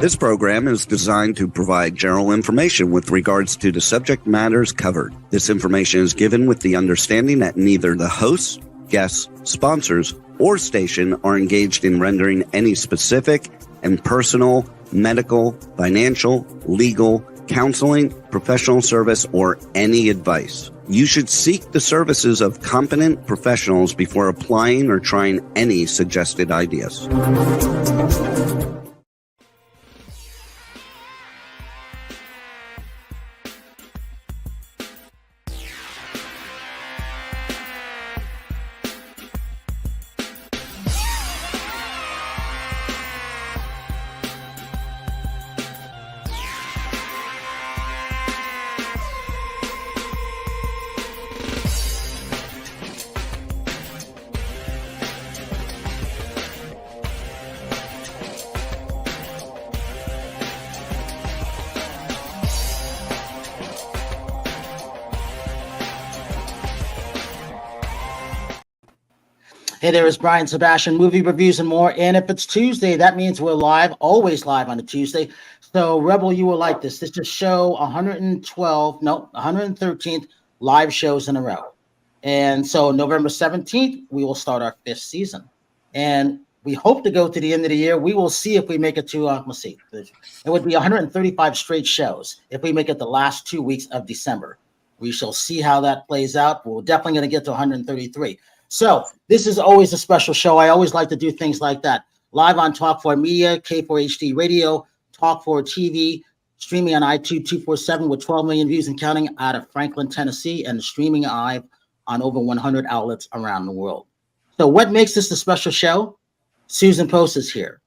This program is designed to provide general information with regards to the subject matters covered. This information is given with the understanding that neither the hosts, guests, sponsors, or station are engaged in rendering any specific and personal, medical, financial, legal, counseling, professional service, or any advice. You should seek the services of competent professionals before applying or trying any suggested ideas. Hey there, it's Brian Sebastian, movie reviews and more. And if it's Tuesday, that means we're live, always live on a Tuesday. So Rebel, you will like this. This is show 113th live shows in a row. And so November 17th, we will start our 5th season. And we hope to go to the end of the year. We will see if we make it to, let's see, it would be 135 straight shows if we make it the last 2 weeks of December. We shall see how that plays out. We're definitely going to get to 133. So this is always a special show. I always like to do things like that. Live on Talk 4 Media, K4HD Radio, Talk 4 TV, streaming on iTunes 247 with 12 million views and counting out of Franklin, Tennessee, and streaming live on over 100 outlets around the world. So what makes this a special show? Susan Post is here.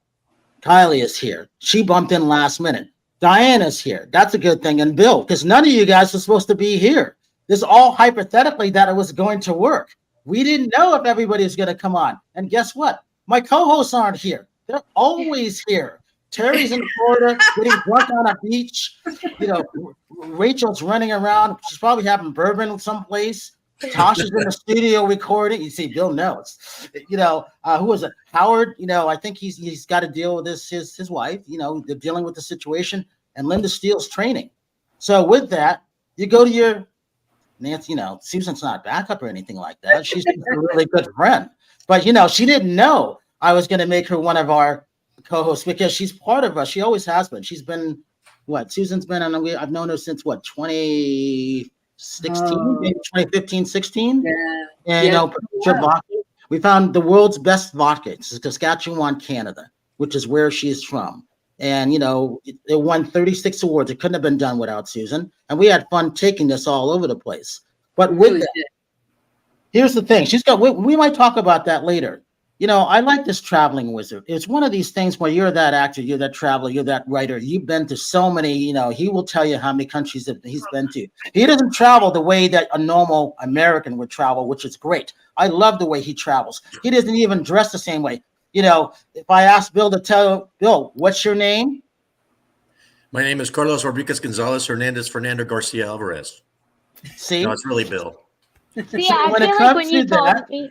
Kylie is here. She bumped in last minute. Diana's here. That's a good thing. And Bill, because none of you guys are supposed to be here. This is all hypothetically that it was going to work. We didn't know if everybody was going to come on. And guess what? My co-hosts aren't here. They're always here. Terry's in Florida getting drunk on a beach. You know, Rachel's running around. She's probably having bourbon someplace. Tasha's in the studio recording. You see, Bill knows. You know, who was it? Howard, you know, I think he's got to deal with this, his wife. You know, they're dealing with the situation. And Linda Steele's training. So with that, you go to your Nancy, you know, Susan's not backup or anything like that. She's a really good friend. But, you know, she didn't know I was going to make her one of our co-hosts because she's part of us. She always has been. She's been, Susan's been on, I've known her since, 2016, maybe 2015, 16? Yeah. And, you know, vodka. We found the world's best vodka. It's Saskatchewan, Canada, which is where she's from. And, you know, it won 36 awards. It couldn't have been done without Susan. And we had fun taking this all over the place. But with that, here's the thing. We might talk about that later. You know, I like this traveling wizard. It's one of these things where you're that actor, you're that traveler, you're that writer. You've been to so many, you know, he will tell you how many countries that he's been to. He doesn't travel the way that a normal American would travel, which is great. I love the way he travels. He doesn't even dress the same way. You know, if I ask Bill to tell Bill, what's your name? My name is Carlos Rodriguez Gonzalez Hernandez Fernando Garcia Alvarez. See? No, it's really Bill. See, I feel like when you told me.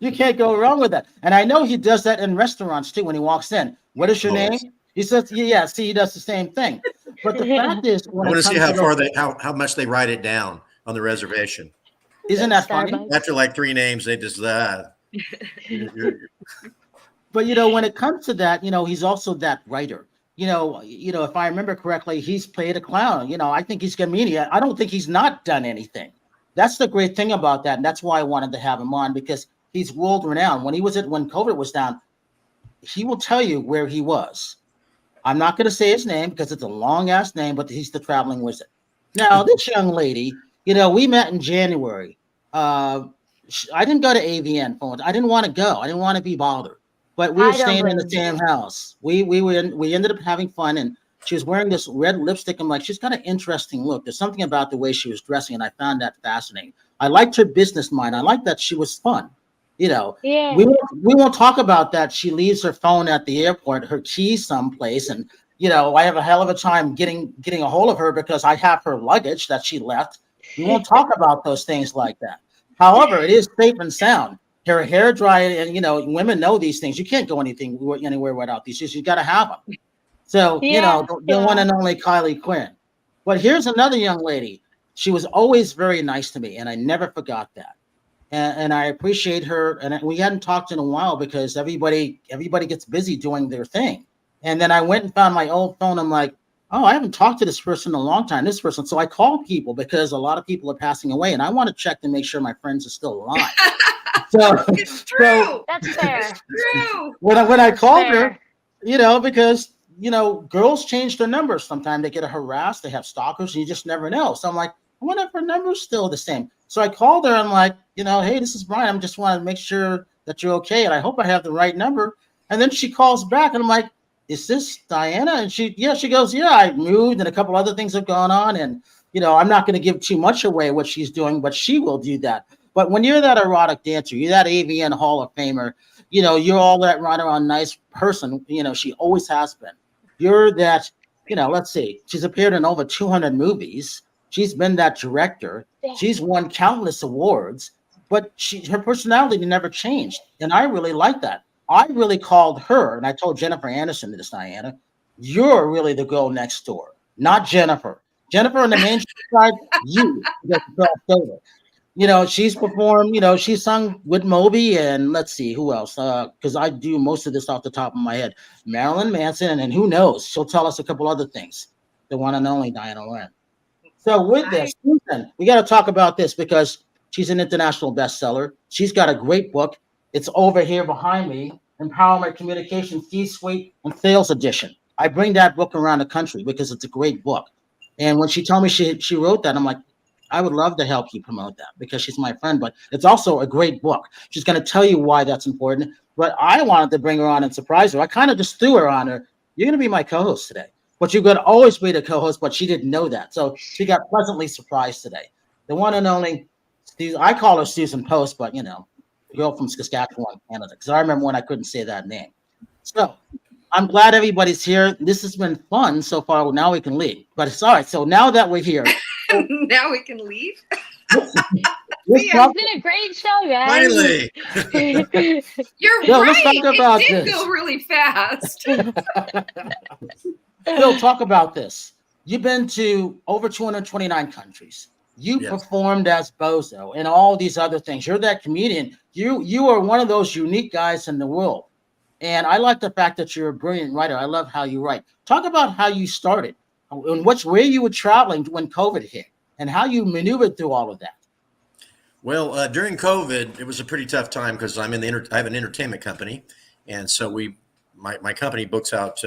You can't go wrong with that. And I know he does that in restaurants too when he walks in. What is your name? He says, yeah, see, he does the same thing. But the fact is, I want to see how much they write it down on the reservation. Isn't that funny? After like 3 names, they just But you know, when it comes to that, you know, he's also that writer. You know, if I remember correctly, he's played a clown. You know, I think he's comedian. I don't think he's not done anything. That's the great thing about that, and that's why I wanted to have him on, because he's world renowned. When COVID was down, he will tell you where he was. I'm not going to say his name because it's a long ass name, but he's the traveling wizard. Now, this young lady, you know, we met in January. I didn't go to AVN phones. I didn't want to go. I didn't want to be bothered. But we were staying in the same house. We ended up having fun, and she was wearing this red lipstick. I'm like, she's got an interesting look. There's something about the way she was dressing, and I found that fascinating. I liked her business mind. I liked that she was fun. You know, yeah. We won't talk about that. She leaves her phone at the airport, her keys someplace, and you know, I have a hell of a time getting a hold of her because I have her luggage that she left. We won't talk about those things like that. However, it is safe and sound. her hair dried, and women know these things. You can't go anywhere without these shoes. You got to have them. So the one and only Kylie Quinn. But here's another young lady. She was always very nice to me, and I never forgot that. And I appreciate her. And we hadn't talked in a while because everybody gets busy doing their thing. And then I went and found my old phone. I'm like, oh, I haven't talked to this person in a long time. This person. So I call people because a lot of people are passing away, and I want to check to make sure my friends are still alive. So it's true. That's fair. It's true. When I called her, because girls change their numbers. Sometimes they get harassed. They have stalkers, and you just never know. So I'm like, I wonder if her number's still the same. So I called her. And I'm like, hey, this is Brian. I just want to make sure that you're okay, and I hope I have the right number. And then she calls back, and I'm like, is this Dyanna? And she goes, yeah, I moved, and a couple other things have gone on, and I'm not going to give too much away what she's doing, but she will do that. But when you're that erotic dancer, you're that AVN Hall of Famer, you're all that run around nice person. She always has been. You're that, let's see, she's appeared in over 200 movies. She's been that director. She's won countless awards, but her personality never changed. And I really like that. I really called her, and I told Jennifer Anderson this, Dyanna, you're really the girl next door, not Jennifer. Jennifer on the main side, you get crossed over. She's performed, she sung with Moby, and let's see, who else? Because I do most of this off the top of my head. Marilyn Manson, and who knows? She'll tell us a couple other things. The one and only Dyanna Lauren. So with this, Susan, we got to talk about this because she's an international bestseller. She's got a great book. It's over here behind me, Empowerment Communication C-Suite and Sales Edition. I bring that book around the country because it's a great book. And when she told me she wrote that, I'm like, I would love to help you promote that because she's my friend, but it's also a great book. She's going to tell you why that's important. But I wanted to bring her on and surprise her. I kind of just threw her on her. You're going to be my co-host today, but you're going to always be the co-host, but she didn't know that. So she got pleasantly surprised today. The one and only, I call her Susan Post, but girl from Saskatchewan, Canada, because I remember when I couldn't say that name. So I'm glad everybody's here. This has been fun so far. Well, now we can leave, but it's all right. So now that we're here, now we can leave. It's been a great show, guys. Finally, you're right. Let's talk about it did this. go really fast. Phil, talk about this. You've been to over 229 countries. You performed as Bozo and all these other things. You're that comedian. You are one of those unique guys in the world. And I like the fact that you're a brilliant writer. I love how you write. Talk about how you started and where you were traveling when COVID hit and how you maneuvered through all of that. Well, during COVID, it was a pretty tough time because I have an entertainment company. And so my company books out,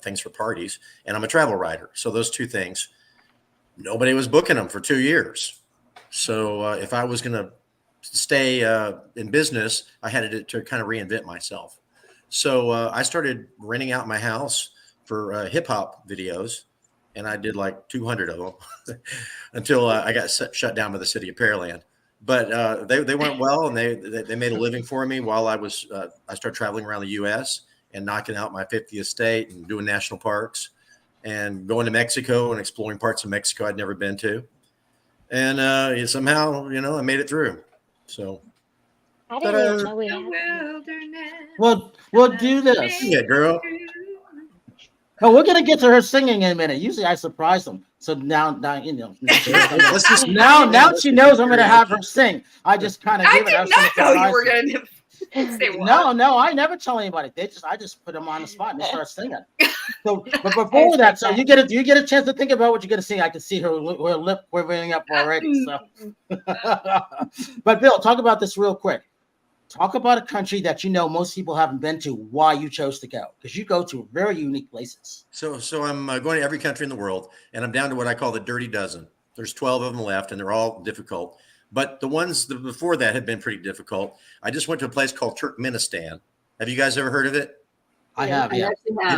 things for parties, and I'm a travel writer. So those two things, nobody was booking them for 2 years. So if I was going to stay in business, I had to kind of reinvent myself. So I started renting out my house for hip hop videos, and I did like 200 of them until I got shut down by the city of Pearland. But they went well, and they made a living for me while I started traveling around the U.S. and knocking out my 50th state and doing national parks and going to Mexico and exploring parts of Mexico I'd never been to. And somehow, I made it through. So I didn't even know we had that. We'll do this. Sing it, girl. Oh, we're gonna get to her singing in a minute. Usually I surprise them. So now she knows I'm gonna have her sing. I just kind of I did not know you were gonna say what. No, I never tell anybody. I just put them on the spot and they start singing. So, but before that, so you get a chance to think about what you're gonna sing. I can see her lip quivering up already. So, but Bill, talk about this real quick. Talk about a country that most people haven't been to. Why you chose to go? Because you go to very unique places. So I'm going to every country in the world, and I'm down to what I call the dirty dozen. There's 12 of them left, and they're all difficult. But the ones before that had been pretty difficult. I just went to a place called Turkmenistan. Have you guys ever heard of it? I have. Yeah.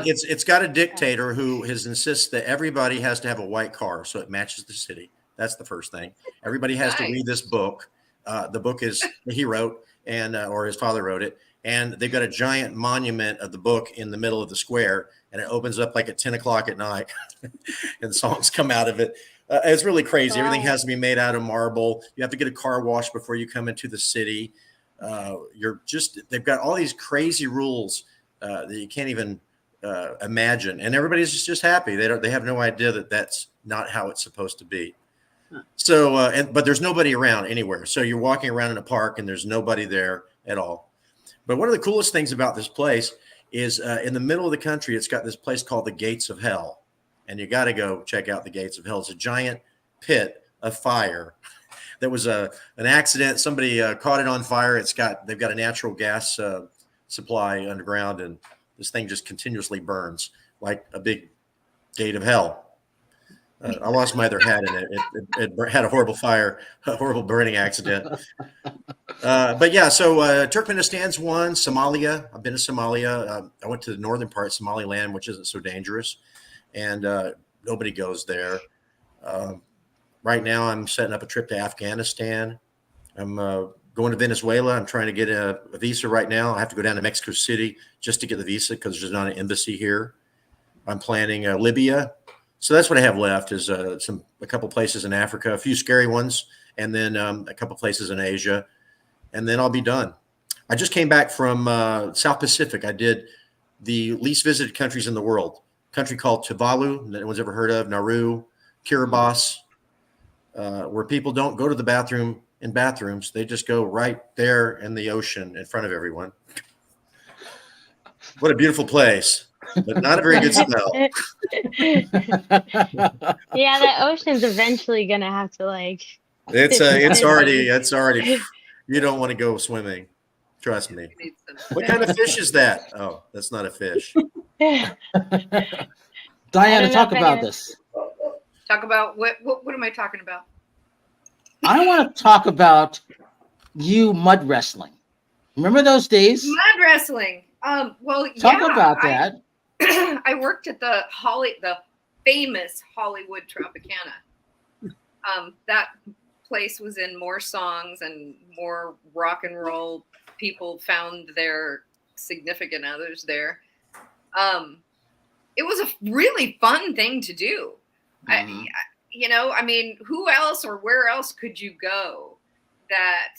It's got a dictator who has insists that everybody has to have a white car so it matches the city. That's the first thing. Everybody has to read this book. The book is he wrote. Or his father wrote it, and they've got a giant monument of the book in the middle of the square, and it opens up like at 10 o'clock at night, and songs come out of it. It's really crazy. Everything has to be made out of marble. You have to get a car wash before you come into the city. They've got all these crazy rules that you can't even imagine, and everybody's just happy. They have no idea that that's not how it's supposed to be. So, but there's nobody around anywhere. So you're walking around in a park and there's nobody there at all. But one of the coolest things about this place is in the middle of the country, it's got this place called the Gates of Hell. And you got to go check out the Gates of Hell. It's a giant pit of fire. There was an accident. Somebody caught it on fire. They've got a natural gas supply underground, and this thing just continuously burns like a big gate of hell. I lost my other hat in it. It had a horrible fire, a horrible burning accident. But yeah, so Turkmenistan's one, Somalia. I've been to Somalia. I went to the northern part, Somaliland, which isn't so dangerous, and nobody goes there. Right now, I'm setting up a trip to Afghanistan. I'm going to Venezuela. I'm trying to get a visa right now. I have to go down to Mexico City just to get the visa because there's not an embassy here. I'm planning Libya. So that's what I have left is a couple places in Africa, a few scary ones, and then a couple places in Asia, and then I'll be done. I just came back from South Pacific. I did the least visited countries in the world, a country called Tuvalu, no one's ever heard of, Nauru, Kiribati, where people don't go to the bathroom in bathrooms. They just go right there in the ocean in front of everyone. What a beautiful place. But not a very good smell. Yeah, that ocean's eventually gonna have to It's already. You don't want to go swimming. Trust me. What kind of fish is that? Oh, that's not a fish. Dyanna, talk about this. Talk about what am I talking about? I want to talk about you mud wrestling. Remember those days? Mud wrestling. Well, talk about that. I worked at the famous Hollywood Tropicana. That place was in more songs and more rock and roll. People found their significant others there. It was a really fun thing to do. Mm-hmm. Who else or where else could you go that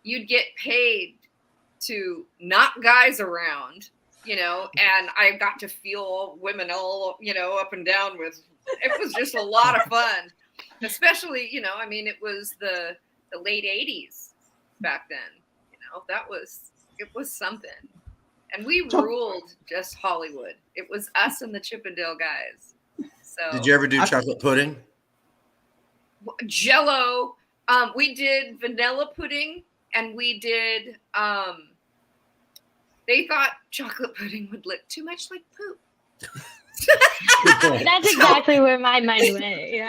you'd get paid to knock guys around? And I got to feel women all, up and down with, it was just a lot of fun, especially, it was the late 80s back then, it was something. And we ruled just Hollywood. It was us and the Chippendale guys. So did you ever do chocolate pudding? Jell-O. We did vanilla pudding, and we did, they thought chocolate pudding would look too much like poop. That's exactly where my mind went. Yeah.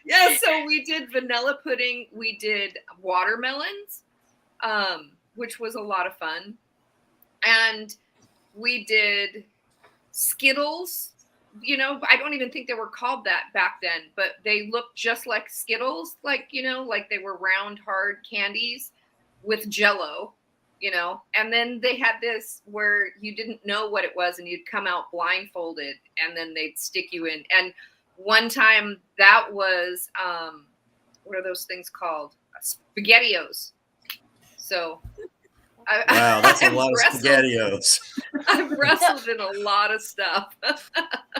Yeah. So we did vanilla pudding. We did watermelons, which was a lot of fun, and we did Skittles. I don't even think they were called that back then, but they looked just like Skittles, like they were round, hard candies with Jell-O. And then they had this where you didn't know what it was and you'd come out blindfolded and then they'd stick you in. And one time that was, what are those things called? SpaghettiOs. So wow, that's a lot of SpaghettiOs. I've wrestled in a lot of stuff.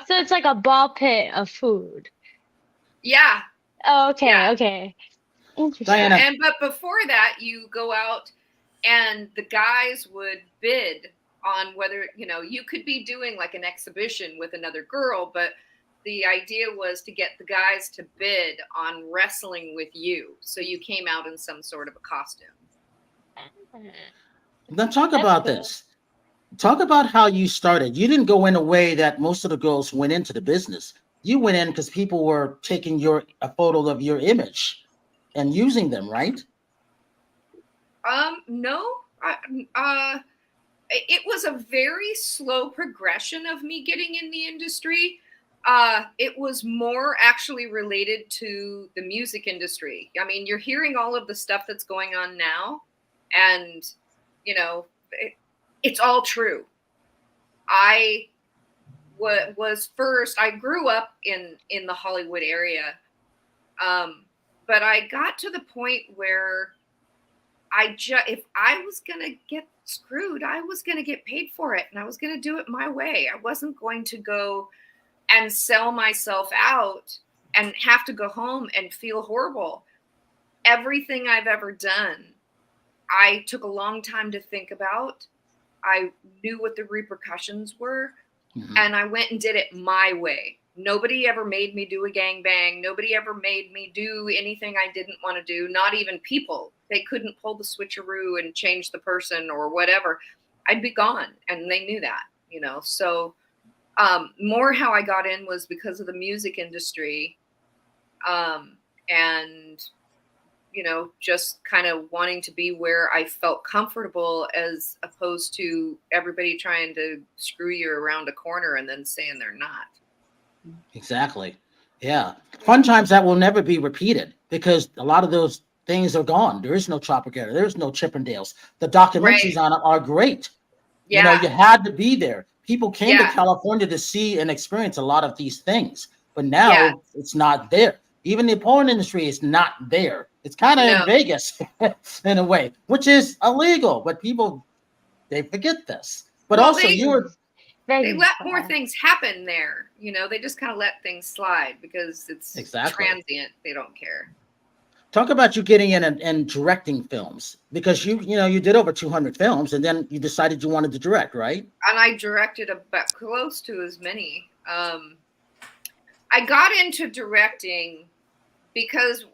So it's like a ball pit of food. Yeah. Oh, okay. Yeah. Okay. Interesting. Dyanna. But before that, you go out and the guys would bid on whether, you could be doing like an exhibition with another girl, but the idea was to get the guys to bid on wrestling with you. So you came out in some sort of a costume. Now talk about this. Talk about how you started. You didn't go in a way that most of the girls went into the business. You went in because people were taking a photo of your image and using them, right? No. It was a very slow progression of me getting in the industry. It was more actually related to the music industry. You're hearing all of the stuff that's going on now, and it's all true. I grew up in the Hollywood area, but I got to the point where if I was going to get screwed, I was going to get paid for it, and I was going to do it my way. I wasn't going to go and sell myself out and have to go home and feel horrible. Everything I've ever done, I took a long time to think about. I knew what the repercussions were, and I went and did it my way. Nobody ever made me do a gangbang. Nobody ever made me do anything I didn't want to do, not even people. They couldn't pull the switcheroo and change the person or whatever. I'd be gone, and they knew that, you know. So more how I got in was because of the music industry, and, you know, just kind of wanting to be where I felt comfortable, as opposed to everybody trying to screw you around a corner and then saying they're not. Exactly. Yeah. Fun times that will never be repeated, because a lot of those things are gone. There is no Tropicana. There's no Chippendales. The documentaries on it are great. Yeah. You know, you had to be there. People came to Yeah. California to see and experience a lot of these things, but now it's not there. Even the porn industry is not there. It's kind of in Vegas in a way, which is illegal, but people, they forget this. But Well, also they let more things happen there. You know, they just kind of let things slide because it's transient. They don't care. Talk about you getting in and directing films, because you did over 200 films, and then you decided you wanted to direct, right? And I directed about close to as many. I got into directing because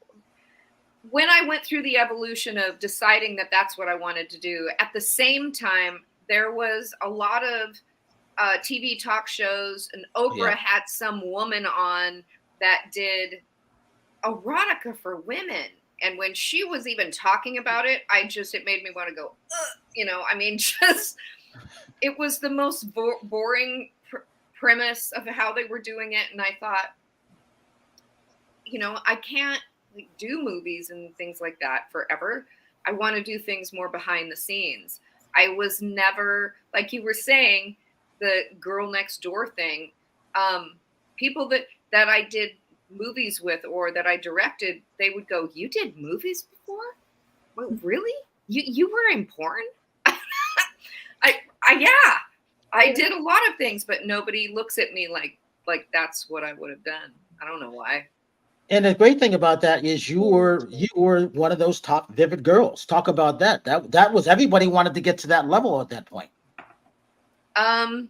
when I went through the evolution of deciding that that's what I wanted to do, at the same time, there was a lot of TV talk shows, and Oprah had some woman on that did erotica for women. And when she was even talking about it, it made me want to go, you know, I mean, it was the most boring premise of how they were doing it. And I thought, you know, I can't do movies and things like that forever. I want to do things more behind the scenes. I was never, like you were saying, the girl next door thing. People that I did movies with or that I directed, they would go, "You did movies before? Well, really? You were in porn?" I did a lot of things, but nobody looks at me like that's what I would have done. I don't know why. And the great thing about that is you were one of those top vivid girls. Talk about that. That was, everybody wanted to get to that level at that point. A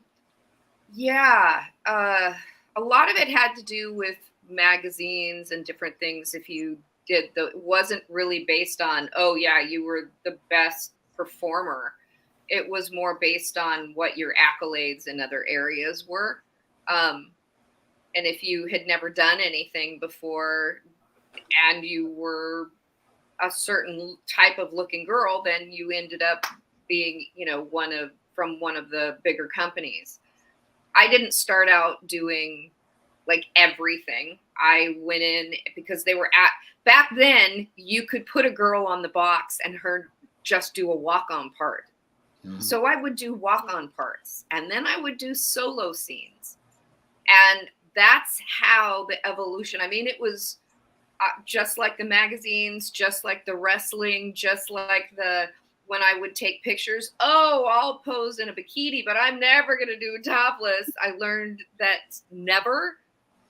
lot of it had to do with magazines and different things. If you did it wasn't really based on, oh yeah, you were the best performer. It was more based on what your accolades in other areas were. And if you had never done anything before and you were a certain type of looking girl, then you ended up being, you know, from one of the bigger companies. I didn't start out doing like everything. I went in because they were back then you could put a girl on the box and her just do a walk-on part. Mm-hmm. So I would do walk-on parts, and then I would do solo scenes. And that's how the evolution, I mean, it was just like the magazines, just like the wrestling, just like when I would take pictures, I'll pose in a bikini, but I'm never going to do topless. I learned that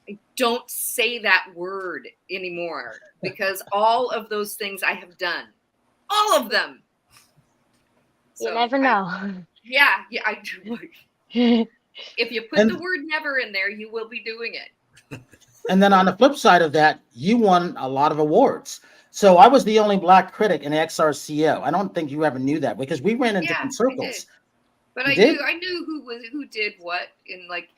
I don't say that word anymore, because all of those things I have done, all of them. So you never know. I do. If you put the word never in there, you will be doing it. And then on the flip side of that, you won a lot of awards. So I was the only Black critic in XRCO. I don't think you ever knew that, because we ran in different circles. But I knew who did what in like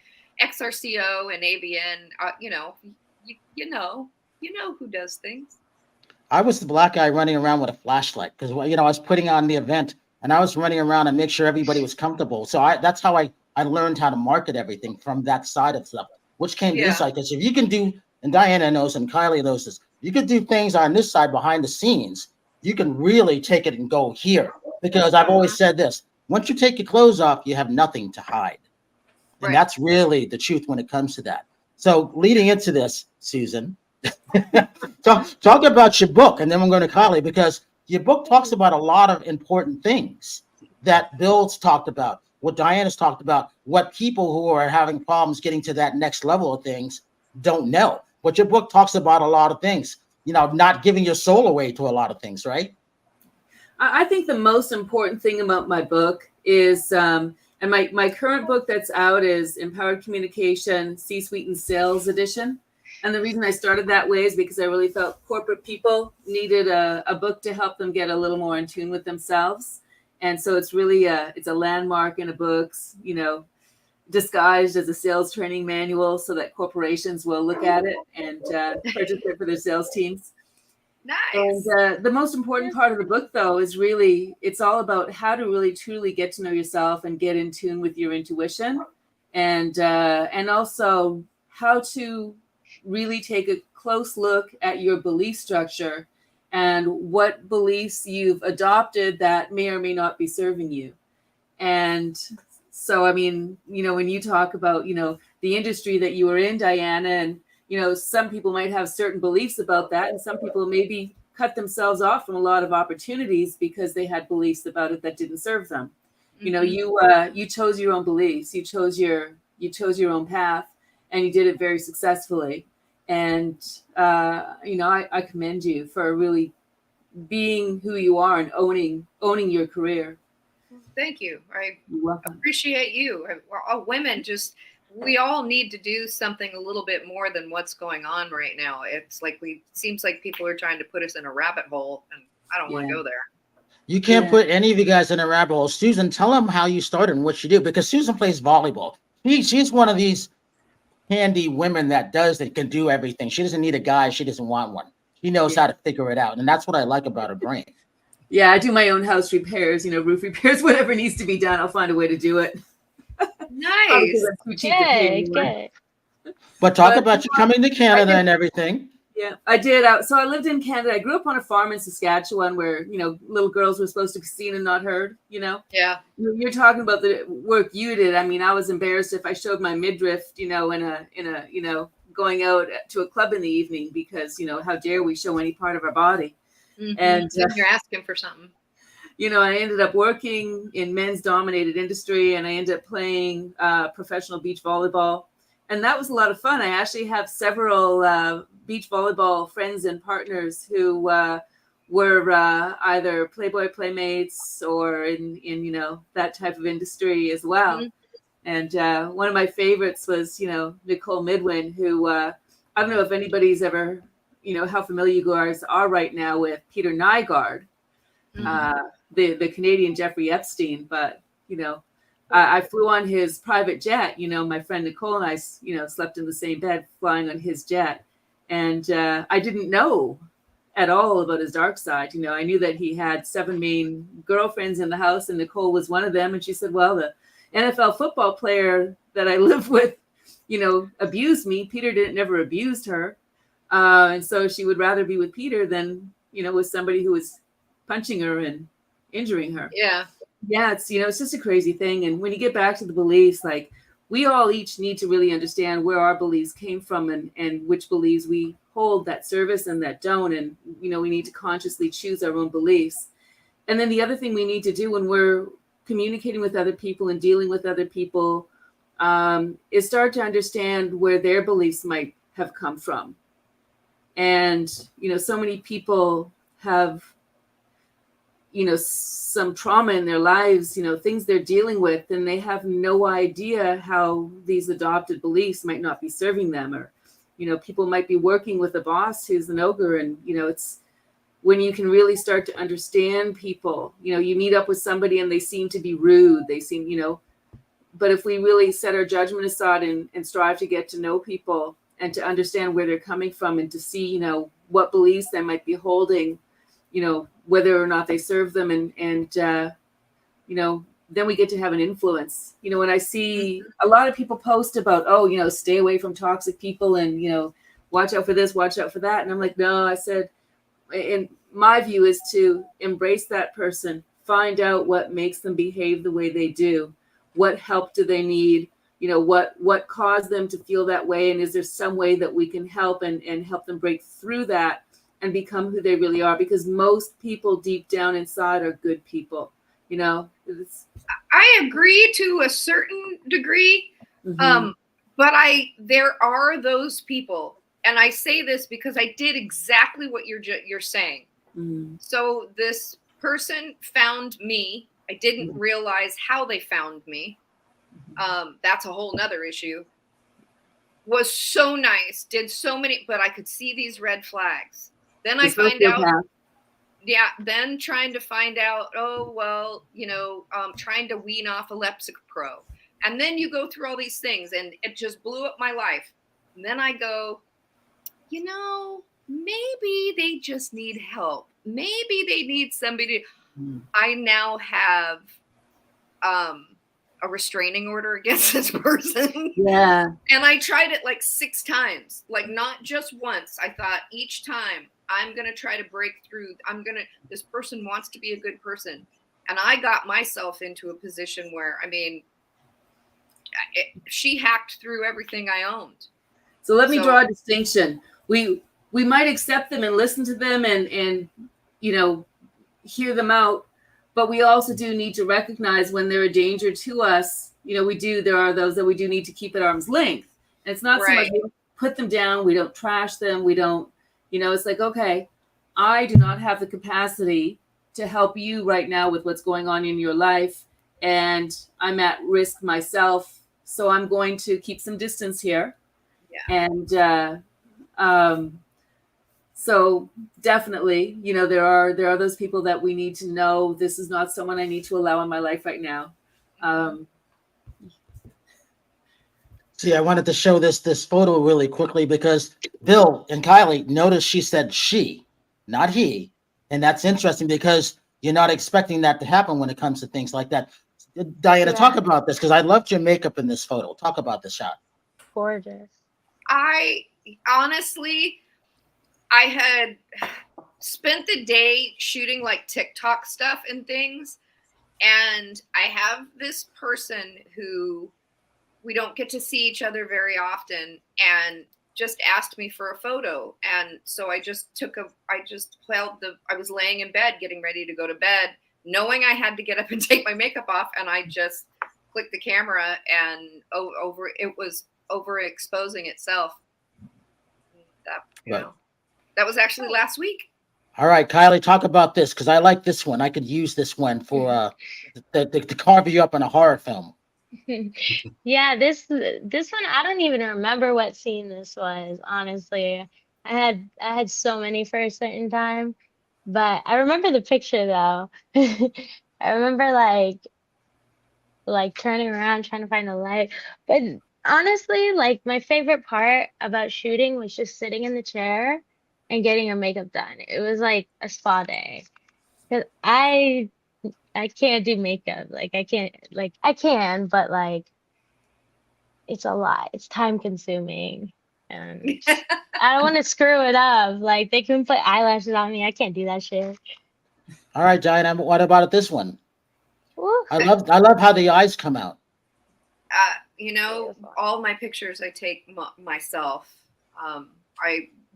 XRCO and AVN. You know who does things. I was the Black guy running around with a flashlight because I was putting on the event, and I was running around and make sure everybody was comfortable. So that's how I learned how to market everything from that side of stuff, which came to this side. Because if you can do, and Dyanna knows and Kylie knows this, you can do things on this side behind the scenes, you can really take it and go here. Because I've always said this, once you take your clothes off, you have nothing to hide. And that's really the truth when it comes to that. So leading into this, Susan, talk about your book, and then we're going to Kylie, because your book talks about a lot of important things that Bill's talked about, what Dyanna's talked about, what people who are having problems getting to that next level of things don't know. But your book talks about a lot of things, not giving your soul away to a lot of things, right? I think the most important thing about my book is, and my current book that's out is Empowered Communication, C-Suite and Sales Edition. And the reason I started that way is because I really felt corporate people needed a book to help them get a little more in tune with themselves. And so it's really it's a landmark in a book's, disguised as a sales training manual so that corporations will look at it and purchase it for their sales teams. Nice. And the most important part of the book, though, is really, it's all about how to really truly get to know yourself and get in tune with your intuition, and also how to really take a close look at your belief structure and what beliefs you've adopted that may or may not be serving you. And so, I mean, when you talk about, the industry that you were in, Dyanna, and, some people might have certain beliefs about that, and some people maybe cut themselves off from a lot of opportunities because they had beliefs about it that didn't serve them. Mm-hmm. You chose your own beliefs, you chose your own path, and you did it very successfully. And, I commend you for really being who you are and owning your career. Thank you. I appreciate you. All women, we all need to do something a little bit more than what's going on right now. It's like seems like people are trying to put us in a rabbit hole, and I don't want to go there. You can't put any of you guys in a rabbit hole. Susan, tell them how you started and what you do, because Susan plays volleyball. She's one of these handy women that can do everything. She doesn't need a guy. She doesn't want one. She knows how to figure it out. And that's what I like about her brain. Yeah, I do my own house repairs, roof repairs, whatever needs to be done. I'll find a way to do it. Nice. Good. But talk about you coming to Canada and everything. Yeah, I did. So I lived in Canada. I grew up on a farm in Saskatchewan where, little girls were supposed to be seen and not heard, Yeah. You're talking about the work you did. I mean, I was embarrassed if I showed my midriff, in a going out to a club in the evening because, how dare we show any part of our body. Mm-hmm. And you're asking for something. I ended up working in men's dominated industry, and I ended up playing professional beach volleyball. And that was a lot of fun. I actually have several beach volleyball friends and partners who were either Playboy playmates or in that type of industry as well. Mm-hmm. And one of my favorites was, Nicole Midwin, who I don't know if anybody's ever, how familiar you guys are right now with Peter Nygard, the Canadian Jeffrey Epstein. But, I flew on his private jet. My friend Nicole and I, slept in the same bed flying on his jet. And I didn't know at all about his dark side. I knew that he had 7 main girlfriends in the house, and Nicole was one of them. And she said, well, the NFL football player that I live with, abused me. Peter never abused her. And so she would rather be with Peter than, with somebody who was punching her and injuring her. Yeah. Yeah, it's it's just a crazy thing. And when you get back to the beliefs, like we all each need to really understand where our beliefs came from and which beliefs we hold that service and that don't. And we need to consciously choose our own beliefs. And then the other thing we need to do when we're communicating with other people and dealing with other people is start to understand where their beliefs might have come from. And so many people have some trauma in their lives, things they're dealing with, and they have no idea how these adopted beliefs might not be serving them. Or, people might be working with a boss who's an ogre, and, it's when you can really start to understand people. You meet up with somebody and they seem to be rude. They seem, but if we really set our judgment aside and strive to get to know people and to understand where they're coming from and to see, what beliefs they might be holding, whether or not they serve them, and then we get to have an influence. When I see a lot of people post about, stay away from toxic people and, watch out for this, watch out for that. And I'm like, no, I said, in my view is to embrace that person, find out what makes them behave the way they do. What help do they need? What caused them to feel that way? And is there some way that we can help and help them break through that and become who they really are, because most people deep down inside are good people. You know, I agree to a certain degree. Mhm. But there are those people, and I say this because I did exactly what you're saying. Mhm. So this person found me. I didn't realize how they found me. That's a whole nother issue. Was so nice, did so many, but I could see these red flags. Then I find out, then trying to find out, oh, well, trying to wean off a Lexapro. And then you go through all these things, and it just blew up my life. And then I go, maybe they just need help. Maybe they need somebody to. I now have a restraining order against this person. Yeah. And I tried it like 6 times, like not just once. I thought each time I'm going to try to break through. This person wants to be a good person. And I got myself into a position where, she hacked through everything I owned. So let me draw a distinction. We might accept them and listen to them and hear them out, but we also do need to recognize when they're a danger to us. There are those that we do need to keep at arm's length. And it's not so much we don't put them down, we don't trash them, we don't, it's like, okay, I do not have the capacity to help you right now with what's going on in your life, and I'm at risk myself, so I'm going to keep some distance here. Yeah. And so definitely, there are those people that we need to know, this is not someone I need to allow in my life right now. See, I wanted to show this photo really quickly because Bill and Kylie noticed she said she, not he. And that's interesting because you're not expecting that to happen when it comes to things like that. Dyanna, talk about this, because I loved your makeup in this photo. Talk about the shot. Gorgeous. I honestly, I had spent the day shooting like TikTok stuff and things. And I have this person who we don't get to see each other very often, and just asked me for a photo. And so I was laying in bed getting ready to go to bed, knowing I had to get up and take my makeup off. And I just clicked the camera, and it was overexposing itself. That was actually last week. All right, Kylie, talk about this, because I like this one. I could use this one for to carve you up in a horror film. Yeah, this one, I don't even remember what scene this was, honestly. I had so many for a certain time, but I remember the picture though. I remember like turning around trying to find a light. But honestly, like my favorite part about shooting was just sitting in the chair and getting your makeup done. It was like a spa day. 'Cause I can't do makeup. Like I can, but like it's a lot. It's time consuming. And I don't want to screw it up. Like they can put eyelashes on me. I can't do that shit. All right, Dyanna, what about this one? Woo. I love how the eyes come out. All my pictures I take myself.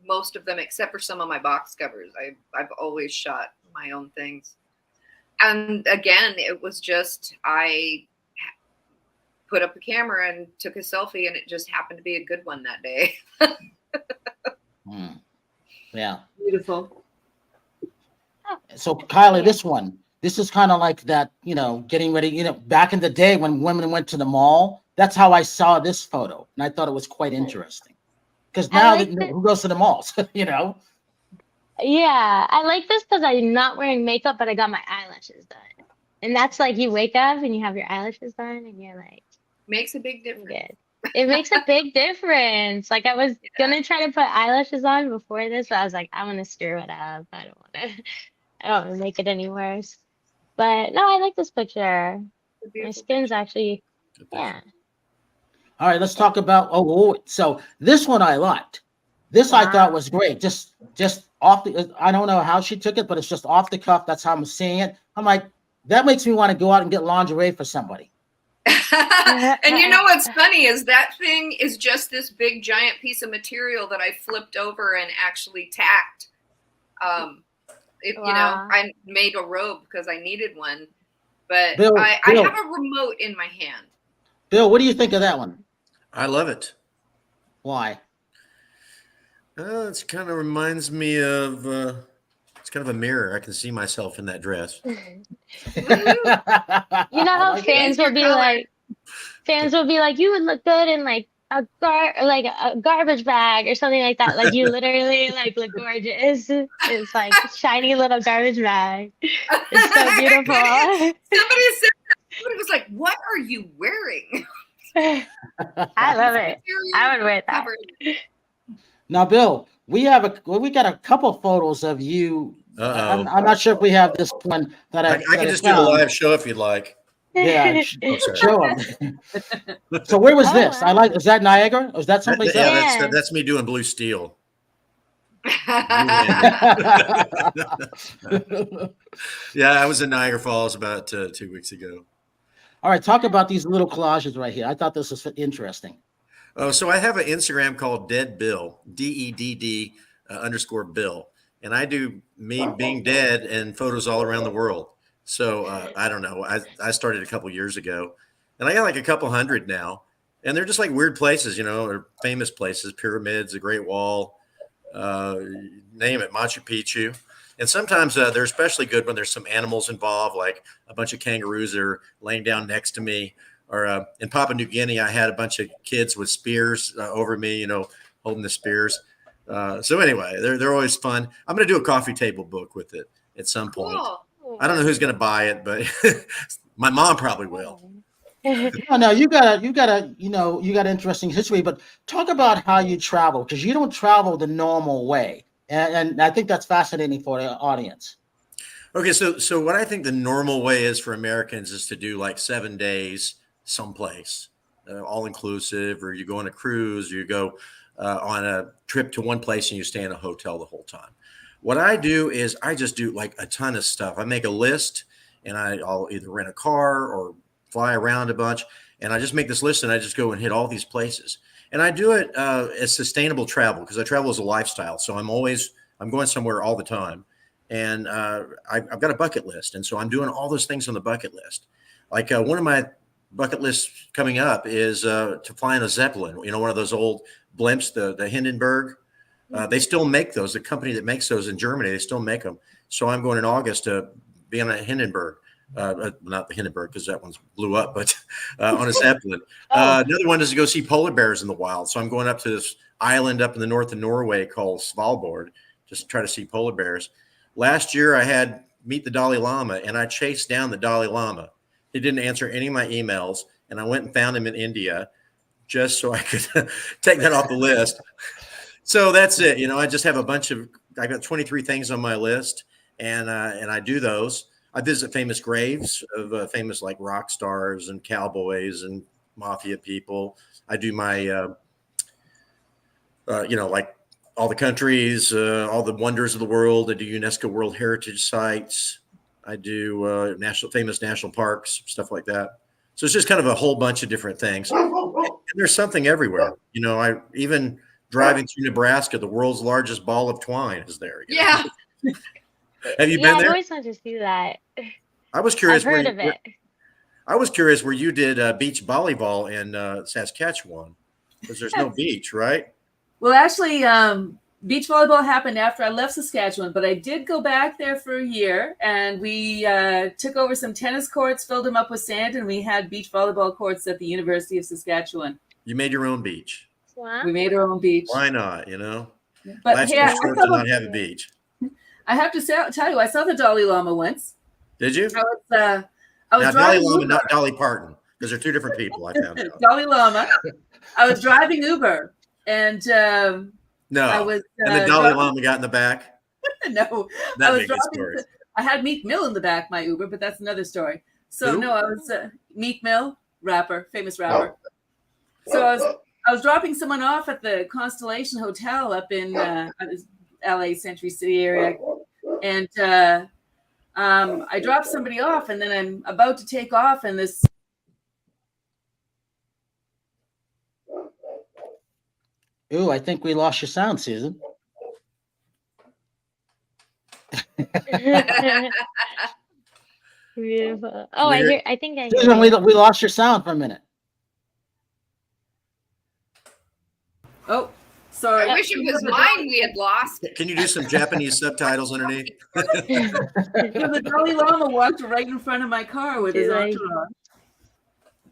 Most of them, except for some of my box covers, I've always shot my own things. And again, it was just I put up a camera and took a selfie, and it just happened to be a good one that day. Yeah. Beautiful. So Kylie, this is kind of like that, getting ready, back in the day when women went to the mall. That's how I saw this photo. And I thought it was quite interesting. Because now who goes to the malls, Yeah, I like this because I'm not wearing makeup, but I got my eyelashes done. And that's like you wake up and you have your eyelashes done and you're like, makes a big difference. Good. It makes a big difference. Like I was gonna try to put eyelashes on before this, but I was like, I'm gonna screw it up. I don't want to make it any worse. But no, I like this picture. My skin's actually, yeah. All right, let's talk about. So this one I liked. This I thought was great. Just off the. I don't know how she took it, but it's just off the cuff. That's how I'm seeing it. I'm like, that makes me want to go out and get lingerie for somebody. And you know what's funny is that thing is just this big giant piece of material that I flipped over and actually tacked If Wow. I made a robe because I needed one, but Bill, I Bill. have a remote in my hand. Bill, what do you think of that one? I love it. Why? It kind of reminds me of. It's kind of a mirror. I can see myself in that dress. Woohoo! You know I how like fans will be like, you would look good in like like a garbage bag or something like that. Like you literally like look gorgeous. It's like shiny little garbage bag. It's so beautiful. Somebody said that. Somebody was like, "What are you wearing?" I love it. I would wear that. Covered. Now, Bill, we got a couple photos of you. Uh-oh. I'm not sure if we have this one that I can just do the live show if you'd like. Yeah, Oh, sorry. show them. So where was Oh, this? wow. Is that Niagara? Or is that someplace Yeah, else? Yeah. that's me doing Blue Steel. Yeah, I was in Niagara Falls about 2 weeks ago. All right, talk about these little collages right here. I thought this was interesting. Oh, so I have an Instagram called Dead Bill, DEDD _ Bill, and I do me being dead and photos all around the world. So I don't know. I started a couple years ago, and I got like a couple hundred now, and they're just like weird places, or famous places, pyramids, the Great Wall, name it, Machu Picchu. And sometimes they're especially good when there's some animals involved, like a bunch of kangaroos that are laying down next to me. Or in Papua New Guinea, I had a bunch of kids with spears over me, holding the spears. So anyway, they're always fun. I'm going to do a coffee table book with it at some point. Cool. I don't know who's going to buy it, but my mom probably will. No, you got interesting history, but talk about how you travel, because you don't travel the normal way. And I think that's fascinating for the audience. Okay, so what I think the normal way is for Americans is to do like 7 days someplace, all inclusive, or you go on a cruise, or you go on a trip to one place and you stay in a hotel the whole time. What I do is I just do like a ton of stuff. I make a list, and I'll either rent a car or fly around a bunch, and I just make this list and I just go and hit all these places. And I do it as sustainable travel, because I travel as a lifestyle. So I'm going somewhere all the time. And I've got a bucket list. And so I'm doing all those things on the bucket list. Like one of my bucket lists coming up is to fly in a Zeppelin, one of those old blimps, the Hindenburg. They still make those. The company that makes those in Germany, they still make them. So I'm going in August to be on a Hindenburg. Not the Hindenburg, because that one's blew up, but on a Zeppelin. Another one is to go see polar bears in the wild. So I'm going up to this island up in the north of Norway called Svalbard, just to try to see polar bears. Last year I had meet the Dalai Lama, and I chased down the Dalai Lama. He didn't answer any of my emails, and I went and found him in India just so I could take that off the list. So that's it. I just have I got 23 things on my list, and I do those. I visit famous graves of famous like rock stars and cowboys and mafia people. I do my, like all the countries, all the wonders of the world. I do UNESCO World Heritage Sites. I do famous national parks, stuff like that. So it's just kind of a whole bunch of different things. And there's something everywhere. I even driving through Nebraska, the world's largest ball of twine is there. Yeah. Have you been there? I always want to see that. I was curious. I've heard of it. I was curious where you did beach volleyball in Saskatchewan, because there's no beach, right? Well, actually, beach volleyball happened after I left Saskatchewan, but I did go back there for a year, and we took over some tennis courts, filled them up with sand, and we had beach volleyball courts at the University of Saskatchewan. You made your own beach. Wow. We made our own beach. Why not? But life's hey, too short to not have a beach. I have to tell you, I saw the Dalai Lama once. Did you? I was now, driving Dalai Lama, Uber. not Dolly Parton, because they're two different people. I found out. Dalai Lama. I was driving Uber, and No, I was. And the Dalai Lama got in the back. No, That I was makes good driving. stories. I had Meek Mill in the back, my Uber, but that's another story. So Who? no, I was Meek Mill, rapper, famous rapper. So I was dropping someone off at the Constellation Hotel up in LA Century City area, and I dropped somebody off, and then I'm about to take off, and this. Ooh, I think we lost your sound, Susan. Beautiful. Oh, Weird. I think I hear Susan, you. we lost your sound for a minute. Oh, sorry. I wish it was mine we had lost. Can you do some Japanese subtitles underneath? So the Dalai Lama walked right in front of my car with his She's like, entourage.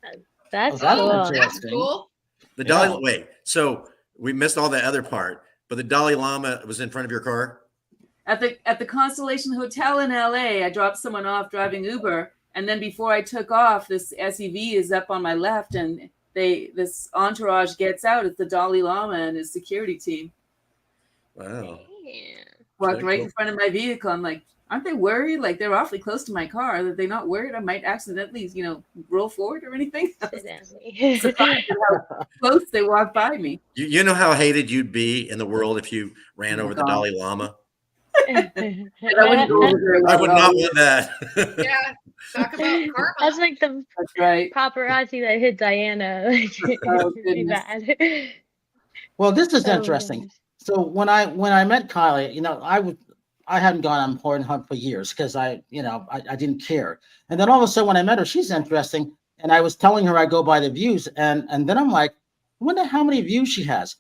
Oh, That's that's cool. That's interesting. cool. The Dalai Yeah. Wait, so we missed all the other part, but the Dalai Lama was in front of your car? At the Constellation Hotel in LA, I dropped someone off driving Uber, and then before I took off, this SUV is up on my left, and this entourage gets out. It's the Dalai Lama and his security team. Wow. Yeah. Walked Very right cool. in front of my vehicle. I'm like, aren't they worried? Like, they're awfully close to my car. Are they not worried I might accidentally, roll forward or anything? I was surprised at how close they walked by me. You know how hated you'd be in the world if you ran Oh my over the God. Dalai Lama? And I wouldn't go over very well I would at all. not want that. Yeah. Talk about karma. That's like the That's right. paparazzi that hit Diana. Like, Oh, pretty goodness. bad. Well, this is Oh, interesting. gosh. So when I met Kylie, I hadn't gone on Pornhub for years because I didn't care. And then all of a sudden when I met her, she's interesting. And I was telling her I go by the views, and then I'm like, I wonder how many views she has.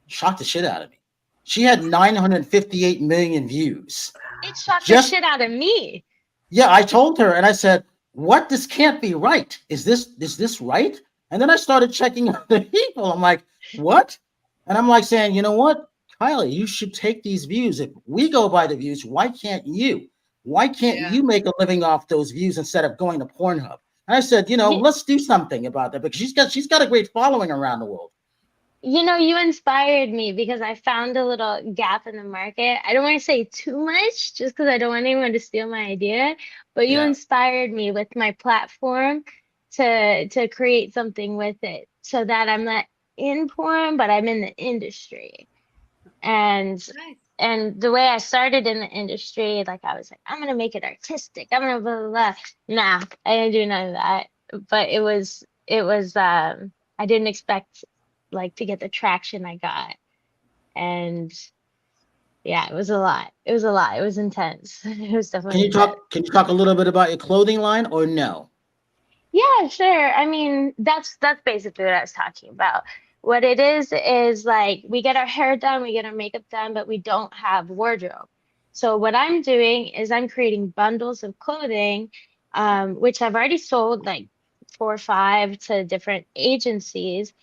Shocked the shit out of me. She had 958 million views. It shocked Just- the shit out of me. Yeah, I told her and I said, what? This can't be right. Is this right? And then I started checking other people. I'm like, what? And I'm like saying, you know what, Kylie, you should take these views. If we go by the views, why can't you? Why can't Yeah. you make a living off those views instead of going to Pornhub? And I said, let's do something about that because she's got a great following around the world. You inspired me because I found a little gap in the market. I don't want to say too much just because I don't want anyone to steal my idea, but you Yeah. inspired me with my platform to create something with it so that I'm not in porn, but I'm in the industry. And Nice. and the way I started in the industry, like I was like, I'm gonna make it artistic. I'm gonna blah blah blah. Nah, I didn't do none of that. But it was I didn't expect like to get the traction I got. And yeah, it was a lot. It was a lot. It was intense. It was definitely intense. Can you talk a little bit about your clothing line or no? Yeah, sure. I mean, that's basically what I was talking about. What it is like we get our hair done, we get our makeup done, but we don't have wardrobe. So what I'm doing is I'm creating bundles of clothing, which I've already sold like 4 or 5 to different agencies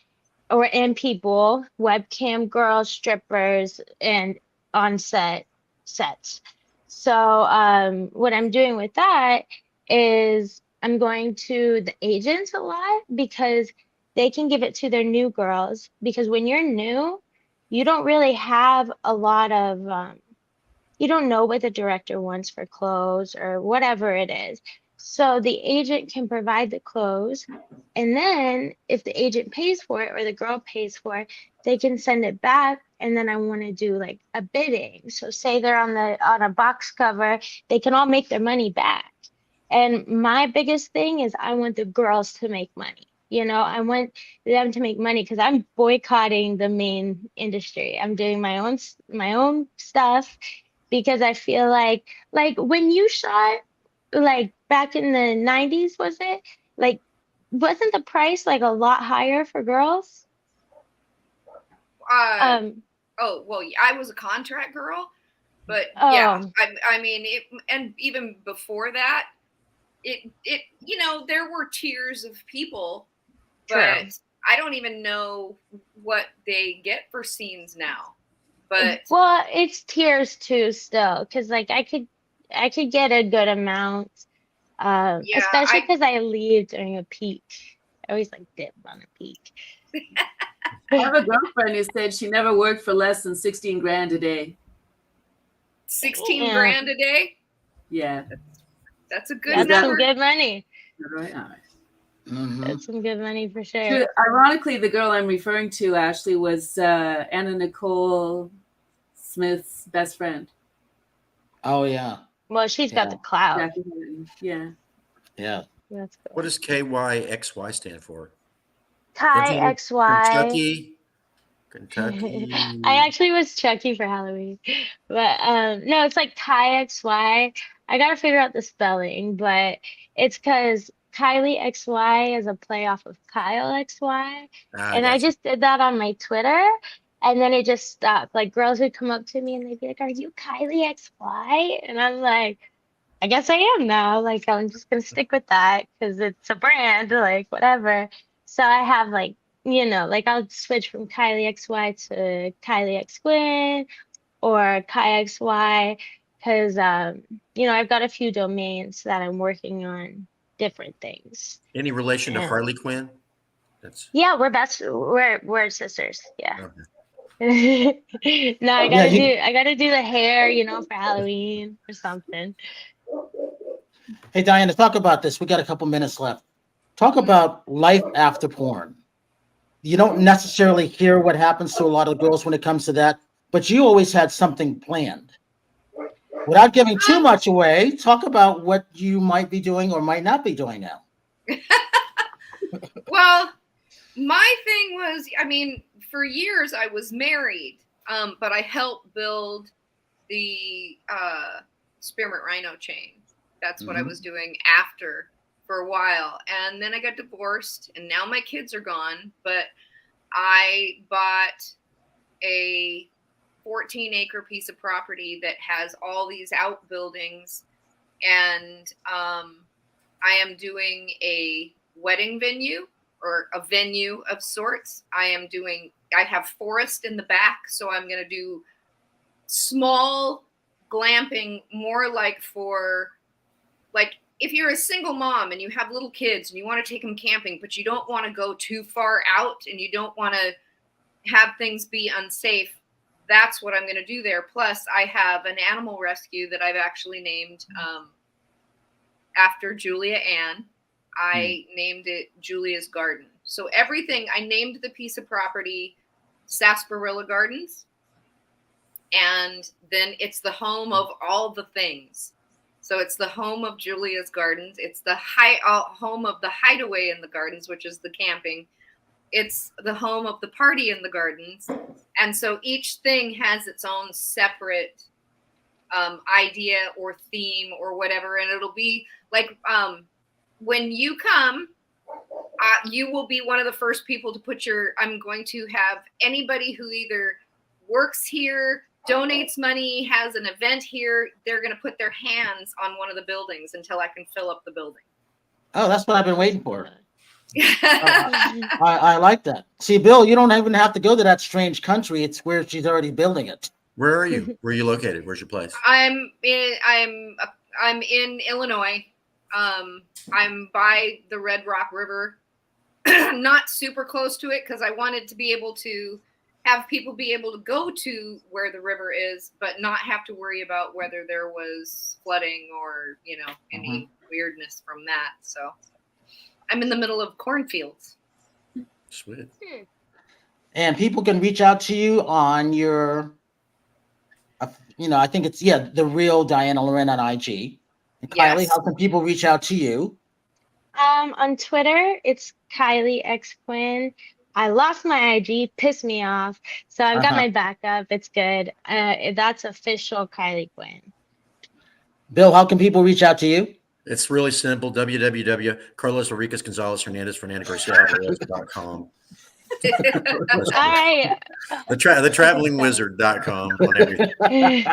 and people, webcam girls, strippers, and on-set sets. So what I'm doing with that is I'm going to the agents a lot because they can give it to their new girls. Because when you're new, you don't really have a lot of, you don't know what the director wants for clothes or whatever it is. So the agent can provide the clothes. And then if the agent pays for it or the girl pays for it, they can send it back. And then I want to do like a bidding. So say they're on a box cover, they can all make their money back. And my biggest thing is I want the girls to make money. I want them to make money because I'm boycotting the main industry. I'm doing my own stuff because I feel like when you shot like back in the 90s, was it? Like, wasn't the price like a lot higher for girls? Oh, well, I was a contract girl, but yeah, I mean, and even before that, it there were tiers of people, but True. I don't even know what they get for scenes now. But well, it's tiers too still, because like I could get a good amount, especially because I leave during a peak. I always like dip on a peak. I have a girlfriend who said she never worked for less than 16 grand a day. 16 grand a day? Yeah. That's a good That's number. some good money. Right. All right. Mm-hmm. That's some good money for sure. Ironically, the girl I'm referring to, Ashley, was Anna Nicole Smith's best friend. Oh yeah. Well, she's got the clout. Jackie Hinton. Yeah. Yeah. That's cool. What does KYXY stand for? Kai XY. Kentucky Kentucky. I actually was Chucky for Halloween, but no, it's like Kai XY. I gotta figure out the spelling, but it's because Kylie XY is a play off of Kyle XY, I and I got you. just did that on my Twitter, and then it just stopped. Like girls would come up to me and they'd be like, "Are you Kylie XY?" And I'm like, "I guess I am now." Like I'm just gonna stick with that because it's a brand, like whatever. So I have like like I'll switch from Kylie XY to Kylie X Quinn or Kai XY because I've got a few domains that I'm working on different things. Any relation to And Harley Quinn? That's yeah, we're sisters. Yeah. okay. No, I Yeah, gotta do you. I gotta do the hair, for Halloween or something. Hey, Diana, talk about this. We got a couple minutes left. Talk about life after porn. You don't necessarily hear what happens to a lot of girls when it comes to that, but you always had something planned. Without giving too much away, talk about what you might be doing or might not be doing now. Well, my thing was, I mean, for years I was married, but I helped build the spearmint rhino chain. That's what I was doing after for a while. And then I got divorced and now my kids are gone, but I bought a 14-acre piece of property that has all these outbuildings, and I am doing a wedding venue or a venue of sorts. I have forest in the back, so I'm going to do small glamping, more like if you're a single mom and you have little kids and you want to take them camping, but you don't want to go too far out and you don't want to have things be unsafe. That's what I'm going to do there. Plus, I have an animal rescue that I've actually named after Julia Ann. I named it Julia's Garden. So everything, I named the piece of property Sarsaparilla Gardens. And then it's the home of all the things. So it's the home of Julia's Gardens. It's the home of the hideaway in the gardens, which is the camping. It's the home of the party in the gardens. And so each thing has its own separate idea or theme or whatever. And it'll be like when you come, you will be one of the first people to put I'm going to have anybody who either works here, donates money, has an event here, they're going to put their hands on one of the buildings until I can fill up the building. Oh, that's what I've been waiting for. I like that. See, Bill, you don't even have to go to that strange country. It's where she's already building it. Where are you? Where are you located? Where's your place? I'm in Illinois. I'm by the Red Rock River, not super close to it because I wanted to be able to have people be able to go to where the river is, but not have to worry about whether there was flooding or, any weirdness from that. So I'm in the middle of cornfields. Sweet. And people can reach out to you on your, I think it's, the real Dyanna Lauren on IG. And Kylie, Yes. how can people reach out to you? On Twitter, it's Kylie X Quinn. I lost my IG, pissed me off. So I've got my backup. It's good. That's official Kylie Quinn. Bill, how can people reach out to you? It's really simple. www.carlos.Enriquez-Gonzalez-Hernandez-Fernandez-Garcia.com. All right. The travelingwizard.com on everything.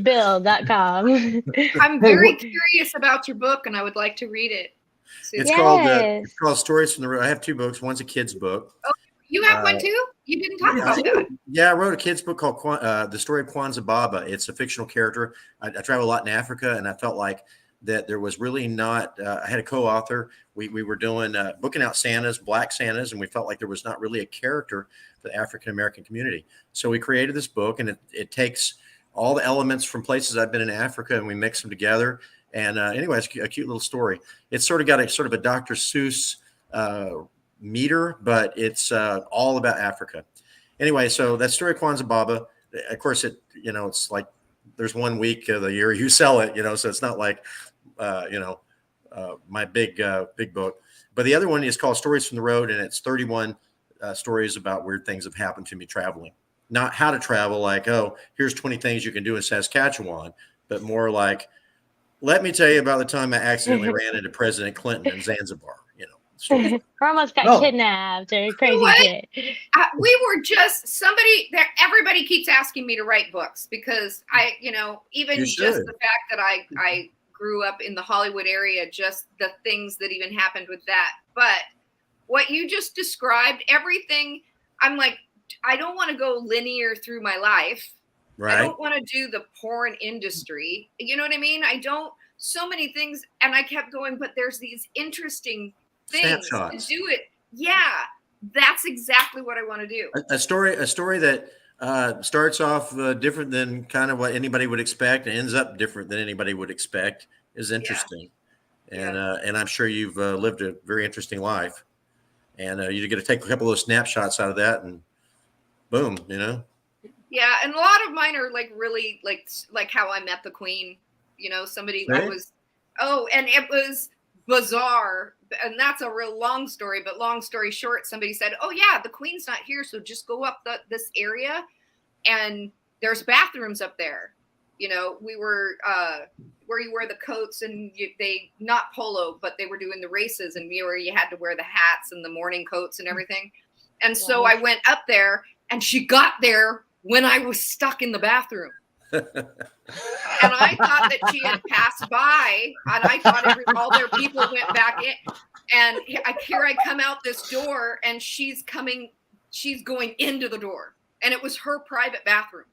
Bill.com. I'm very curious about your book and I would like to read it. It's Yes. called Stories from the Road. I have 2 books. One's a kid's book. Oh, you have one too? You didn't talk about that. Yeah, I wrote a kid's book called The Story of Kwanzaa Baba. It's a fictional character. I travel a lot in Africa, and I felt like that there was really not I had a co-author. We were doing booking out Santas, black Santas, and we felt like there was not really a character for the African American community. So we created this book, and it takes all the elements from places I've been in Africa, and we mix them together. And anyway, it's a cute little story. It's sort of got a Dr. Seuss meter, but it's all about Africa. Anyway, so that Story of Kwanzaa Baba, of course, it's like there's 1 week of the year you sell it, so it's not like, my big book. But the other one is called Stories from the Road, and it's 31 stories about weird things have happened to me traveling. Not how to travel, like, oh, here's 20 things you can do in Saskatchewan, but more like, let me tell you about the time I accidentally ran into President Clinton in Zanzibar. You know, stories. Or almost got kidnapped or crazy What? shit. We were just somebody that everybody keeps asking me to write books because even You just should. the fact that I grew up in the Hollywood area, just the things that even happened with that. But what you just described, everything, I'm like, I don't want to go linear through my life. Right. I don't want to do the porn industry. You know what I mean? I don't, so many things. And I kept going, but there's these interesting things Snapshots. to do it. Yeah, that's exactly what I want to do. A story that starts off different than kind of what anybody would expect and ends up different than anybody would expect is interesting. Yeah. And I'm sure you've lived a very interesting life. And you get to take a couple of those snapshots out of that and boom, you know? Yeah, and a lot of mine are like really like how I met the Queen. You know, somebody Right. and it was bizarre, and that's a real long story. But long story short, somebody said, "Oh yeah, the Queen's not here, so just go up this area, and there's bathrooms up there." You know, we were where you wear the coats and they not polo, but they were doing the races, and where you had to wear the hats and the morning coats and everything. And so I went up there, and she got there when I was stuck in the bathroom. And I thought that she had passed by, and I thought all their people went back in. And here I come out this door, and she's going into the door, and it was her private bathroom.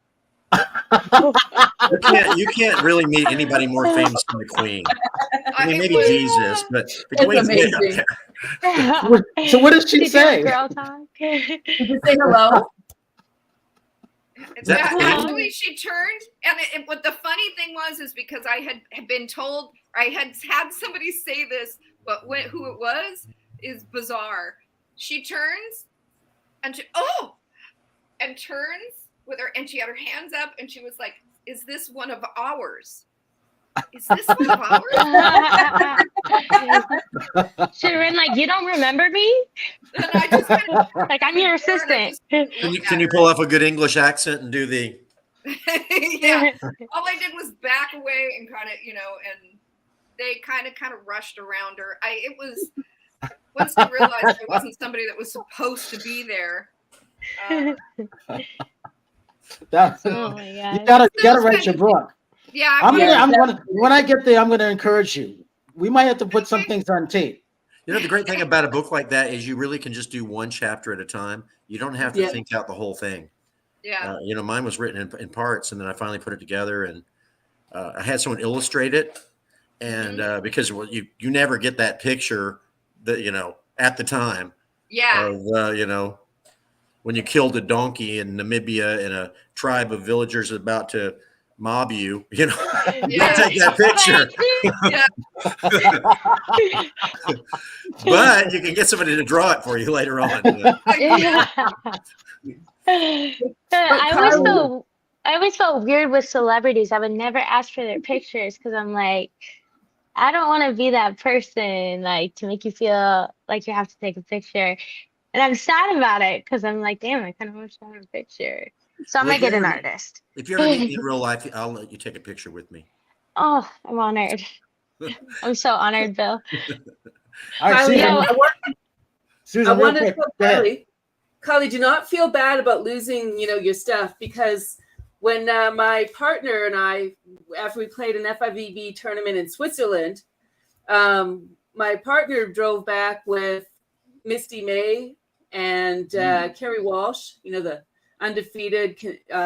You can't really meet anybody more famous than the Queen. I mean, maybe Jesus, but the Queen's way up there. So what does she say? Girl talk. Did you say hello? Actually, she turned, and what the funny thing was because I had been told, I had somebody say this, but who it was is bizarre. She turns, and turns with her, and she had her hands up, and she was like, "Is this one of ours? Is this one of ours?" Should have been like, "You don't remember me?" And I just kind of, like, I'm your assistant. Can you pull off a good English accent and do the? Yeah. All I did was back away and kind of, and they kind of rushed around her. It was once they realized it wasn't somebody that was supposed to be there. Oh my God. You gotta write your book. Yeah. When I get there, I'm gonna encourage you. We might have to put some things on tape. You know, the great thing about a book like that is you really can just do one chapter at a time. You don't have to think out the whole thing. Yeah. Mine was written in parts, and then I finally put it together, and I had someone illustrate it. And because you never get that picture that, at the time. Yeah. Of, when you killed a donkey in Namibia and a tribe of villagers about to mob you, you gotta take that picture. But you can get somebody to draw it for you later on. I always felt weird with celebrities. I would never ask for their pictures because I'm like, I don't want to be that person, like, to make you feel like you have to take a picture. And I'm sad about it because I'm like, damn, I kind of wish I had a picture. So I might get an artist. If you're ever meet me in real life, I'll let you take a picture with me. Oh, I'm honored. I'm so honored, Bill. All right, Susan, I wanted real to quick, tell Kylie, do not feel bad about losing, your stuff, because when my partner and I, after we played an FIVB tournament in Switzerland, my partner drove back with Misty May and Kerry Walsh, the undefeated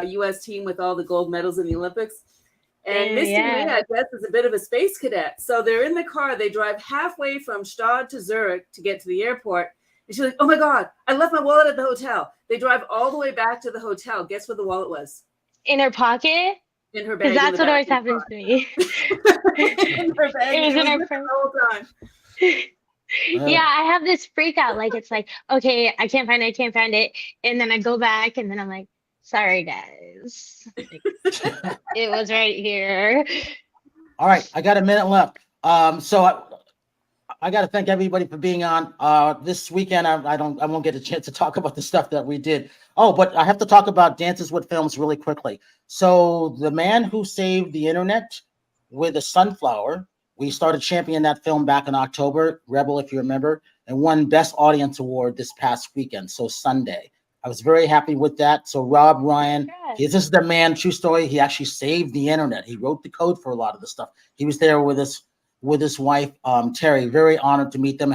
U.S. team with all the gold medals in the Olympics. And Misty May, I guess, is a bit of a space cadet. So they're in the car. They drive halfway from Stade to Zurich to get to the airport. And she's like, "Oh, my God, I left my wallet at the hotel." They drive all the way back to the hotel. Guess where the wallet was? In her pocket? In her bag. That's what always happens to me. In her bag. It was in her purse. The whole time. Yeah, I have this freak out. Like, it's like, okay, I can't find it. And then I go back and then I'm like, sorry, guys. It was right here. All right, I got a minute left. So I got to thank everybody for being on. This weekend, I won't get a chance to talk about the stuff that we did. Oh, but I have to talk about Dances with Films really quickly. So the man who saved the internet with a sunflower, we started championing that film back in October, Rebel, if you remember, and won Best Audience Award this past weekend, so Sunday. I was very happy with that. So Rob Ryan, this is the man, true story. He actually saved the internet. He wrote the code for a lot of the stuff. He was there with his wife, Terry. Very honored to meet them.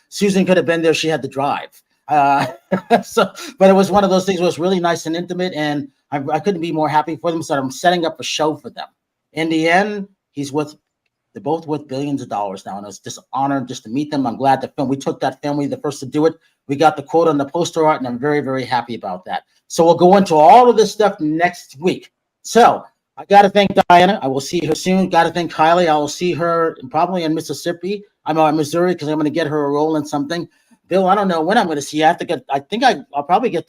Susan could have been there. She had to drive. But it was one of those things where it was really nice and intimate, and I couldn't be more happy for them. So I'm setting up a show for them. In the end, they're both worth billions of dollars now, and I was just honored just to meet them. I'm glad the film, we took that film, we were the first to do it. We got the quote on the poster art, and I'm very, very happy about that. So we'll go into all of this stuff next week. So I got to thank Dyanna. I will see her soon. Got to thank Kylie. I will see her probably in Mississippi. I'm in Missouri because I'm going to get her a role in something. Bill, I don't know when I'm going to see you. I'll probably get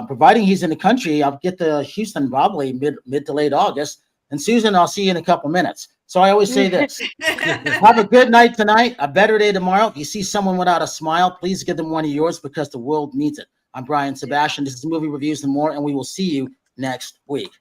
providing he's in the country, I'll get to Houston probably mid to late August. And Susan, I'll see you in a couple minutes. So I always say this, have a good night tonight, a better day tomorrow. If you see someone without a smile, please give them one of yours because the world needs it. I'm Brian Sebastian. This is Movie Reviews and More, and we will see you next week.